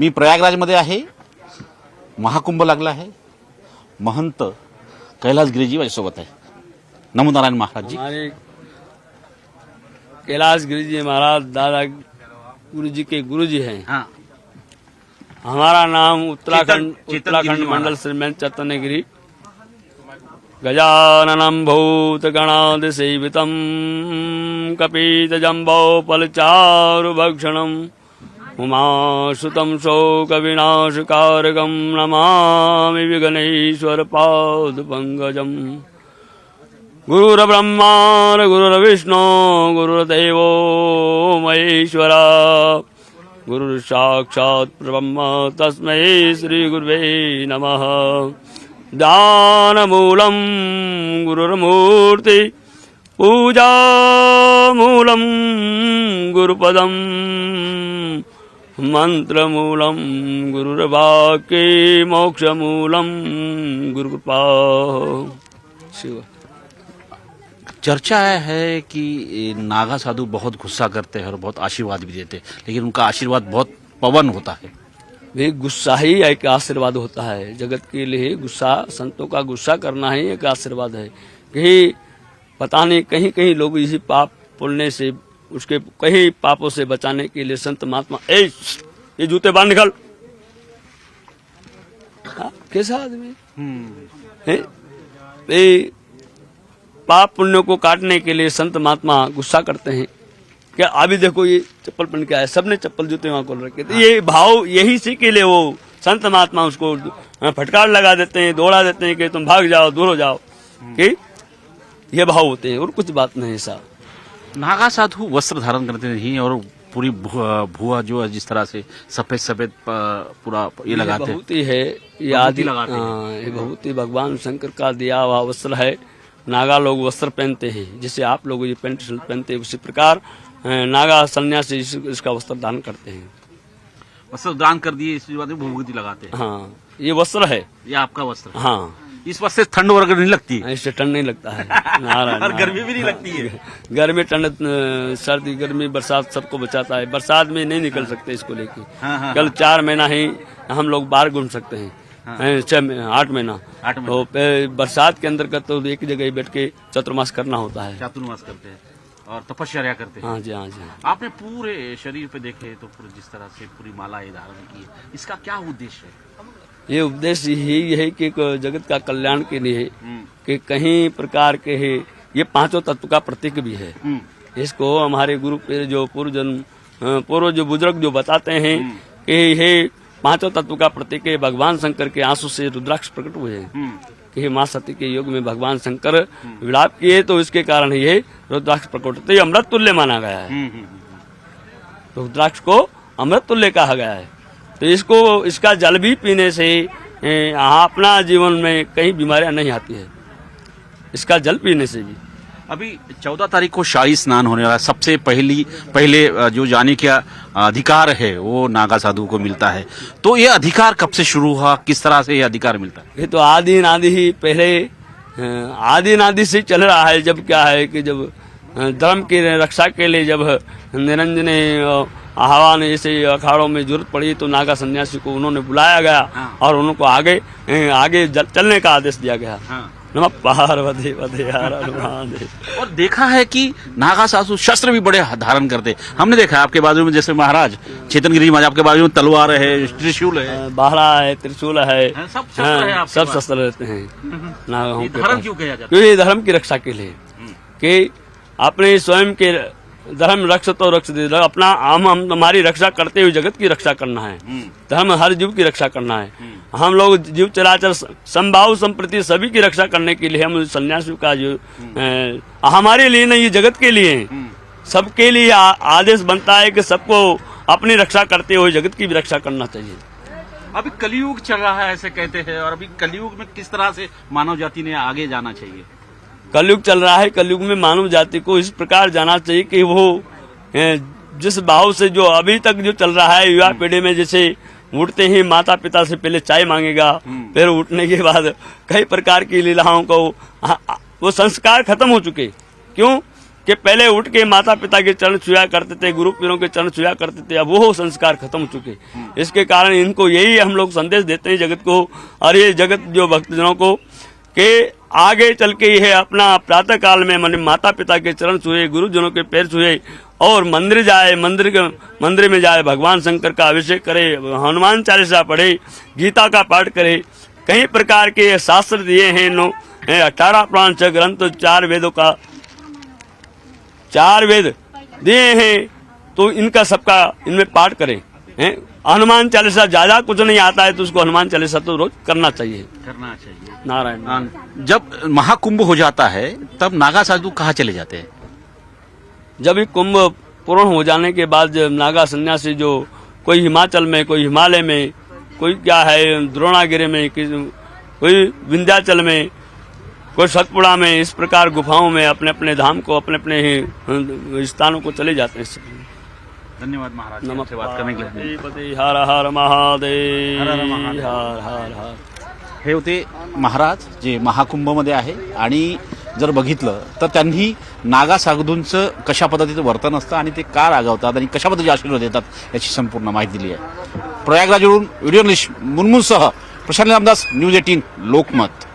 मी प्रयागराजमध्ये आहे. महाकुंभ लागला आहे. महंत कैलाश गिरीजी माझ्यासोबत आहे. नमो नारायण महाराज जी. हमारे कैलाश गिरी जी महाराज दादा गुरु जी के गुरु जी हैं. हाँ. हमारा नाम उत्तराखंड चेतन उत्तराखंड गिरिजी मंडल महाराज. श्रीमंत चैतन्य गिरी. गजाननं भूतगणादिसेवितं कपितजम्बोफलचारुभक्षणम् उमासुतं शोकविनाशकारकं नमामि विघ्नेश्वरपादपङ्कजम्. गुरुर्ब्रह्मा गुरुर्विष्णु गुरुर्देवो महेश्वरा गुरुर्साक्षात् ब्रह्म तस्मै श्रीगुरुवे नमः. दानमूलं गुरुर्मूर्ति पूजामूलं गुरुपदम् मंत्रमूलं गुरुर्वाक्ये मोक्षमूलं गुरुकृपा. शिव. चर्चा है कि नागा साधु बहुत गुस्सा करते हैं और बहुत आशीर्वाद भी देते हैं, लेकिन उनका आशीर्वाद बहुत पवन होता है. वे गुस्सा ही एक आशीर्वाद होता है. जगत के लिए गुस्सा, संतों का गुस्सा करना ही एक आशीर्वाद है. कहीं पता नहीं कहीं कहीं लोग इसी पाप पुण्य से उसके कई पापों से बचाने के लिए संत महात्मा ये जूते बांध निकल. कैसा आदमी है? ये पाप पुण्य को काटने के लिए संत महात्मा गुस्सा करते हैं. क्या अभी देखो ये चप्पल पहन के आए, सबने चप्पल जूते वहां खोल रखे. तो ये भाव यही सी के लिए वो संत महात्मा उसको फटकार लगा देते हैं, दौड़ा देते हैं कि तुम भाग जाओ, दूर हो जाओ. कि ये भाव होते हैं और कुछ बात नहीं. ऐसा नागा साधु वस्त्र धारण करते नहीं और पूरी भुआ जो है जिस तरह से सफेद सफेद पूरा ये लगाते हैं. बहुत ही है ये आदि लगाते हैं. ये बहुत ही भगवान शंकर का दिया हुआ वस्त्र है. नागा लोग वस्त्र पहनते हैं, जैसे आप लोग ये पेंट शर्ट पहनते हैं, उसी प्रकार नागा सन्यासी इसका वस्त्र दान करते हैं. वस्त्र दान कर दिए, इसी बात में भभूति लगाते हैं. हाँ, ये वस्त्र है. ये आपका वस्त्र है. हाँ, इस वस्त्र से ठंड वगैरह नहीं लगती है. इससे ठंड नहीं लगता है. नारायण. और गर्मी भी नहीं लगती है. गर्मी ठंड सर्दी गर्मी बरसात सबको बचाता है. बरसात में नहीं निकल सकते इसको लेके. हाँ. कल 4 महीना ही हम लोग बाहर घूम सकते हैं. 8 महीना. तो बरसात के अंदर का तो एक जगह ही बैठ के चतुर्मास करना होता है. चातुर्मास करते हैं और तपस्या करते हैं. हाँ जी, हाँ जी. आपने पूरे शरीर पे देखे तो पूरे जिस तरह से पूरी माला ये धारण की है, इसका क्या उद्देश्य है? ये उपदेश यही है कि जगत का कल्याण के लिए कि कहीं प्रकार के है. ये 5 तत्व का प्रतीक भी है. इसको हमारे गुरु जो पूर्व जो बुजुर्ग जो बताते हैं कि ये 5 तत्व का प्रतीक है. भगवान शंकर के आंसू से रुद्राक्ष प्रकट हुए हैं कि माँ सती के युग में भगवान शंकर विलाप किए, तो इसके कारण ये रुद्राक्ष प्रकट होते. ये अमृत तुल्य माना गया है. तो रुद्राक्ष को अमृत तुल्य कहा गया है. तो इसका जल भी पीने से अपना जीवन में कई बीमारियां नहीं आती है. इसका जल पीने से भी. अभी 14 तारीख को शाही स्नान होने वाला है. सबसे पहले जो जाने का अधिकार है वो नागा साधु को मिलता है. तो ये अधिकार कब से शुरू हुआ, किस तरह से ये अधिकार मिलता है? ये तो आदि नादि ही पहले आदि नादि से चल रहा है. जब क्या है कि जब धर्म की रक्षा के लिए जब निरंजन आह्वान ऐसे अखाड़ों में जरूरत पड़ी तो नागा सन्यासी को उन्होंने बुलाया गया और उनको आगे चलने का आदेश दिया गया. नमः पार्वती पते हर हनुमान. और देखा है कि नागा साधु शस्त्र भी बड़े धारण करते. हमने देखा है आपके बाजू में जैसे महाराज चेतन गिरिजी महाराज, आपके बाजू में तलवार है, त्रिशूल है, बाहरा है, त्रिशूल है. सब शस्त्र रहते हैं. धर्म क्यों कहा जाता है? क्योंकि धर्म की रक्षा के लिए कि अपने स्वयं के धर्म रक्ष तो रक्ष दे. अपना हम हमारी रक्षा करते हुए जगत की रक्षा करना है. धर्म हर जीव की रक्षा करना है. हम लोग जीव चराचर संभाव संप्रति सभी की रक्षा करने के लिए हम सन्यासी का जो हमारे लिए नहीं, ये जगत के लिए सबके लिए आदेश बनता है कि सबको अपनी रक्षा करते हुए जगत की भी रक्षा करना चाहिए. अभी कलयुग चल रहा है ऐसे कहते हैं, और अभी कलयुग में किस तरह से मानव जाति ने आगे जाना चाहिए? कलयुग चल रहा है. कलयुग में मानव जाति को इस प्रकार जाना चाहिए कि वो जिस भाव से जो अभी तक जो चल रहा है युवा पीढ़ी में, जैसे उठते ही माता पिता से पहले चाय मांगेगा, फिर उठने के बाद कई प्रकार की लीलाओं को वो संस्कार खत्म हो चुके. क्यों कि पहले उठ के माता पिता के चरण छुआ करते थे, गुरु पीरों के चरण छुआ करते थे, अब वो संस्कार खत्म हो चुके। इसके कारण इनको यही हम लोग संदेश देते हैं जगत को, और ये जगत जो भक्तजनों को, कि आगे चल के यह अपना प्रातः काल में मन माता पिता के चरण छुए, गुरुजनों के पैर छुए और मंदिर जाए, मंदिर में जाए, भगवान शंकर का अभिषेक करे, हनुमान चालीसा पढ़े, गीता का पाठ करे। कई प्रकार के शास्त्र दिए हैं 18 पुराण 6 ग्रंथ, 4 वेदों का 4 वेद दिए हैं, तो इनका सबका इनमें पाठ करें। हनुमान चालीसा ज्यादा कुछ नहीं आता है तो उसको हनुमान चालीसा तो रोज करना चाहिए। नारायण। जब महाकुंभ हो जाता है तब नागा साधु कहाँ चले जाते हैं? जब ये कुंभ पूर्ण हो जाने के बाद नागा सन्यासी जो कोई हिमाचल में, कोई हिमालय में, कोई क्या है द्रोणागिरी में, कोई विंध्याचल में, कोई सतपुड़ा में, इस प्रकार गुफाओं में अपने अपने धाम को, अपने अपने स्थानों को चले जाते हैं। धन्यवाद महाराज, आपसे बात करने के लिए। हर हर महादेव, हर हर हर। हे होते महाराज जे महाकुंभमध्ये आहे, आणि जर बघितलं तर त्यांनी नागा साधूंचं कशा पद्धतीचं वर्तन असतं आणि ते का रागवतात आणि कशा पद्धतीचे आशीर्वाद देतात याची संपूर्ण माहिती दिली आहे। प्रयागराजवरून व्हिडिओ जर्नलिस्ट मुनमुनसह प्रशांत रामदास, न्यूज 18 लोकमत।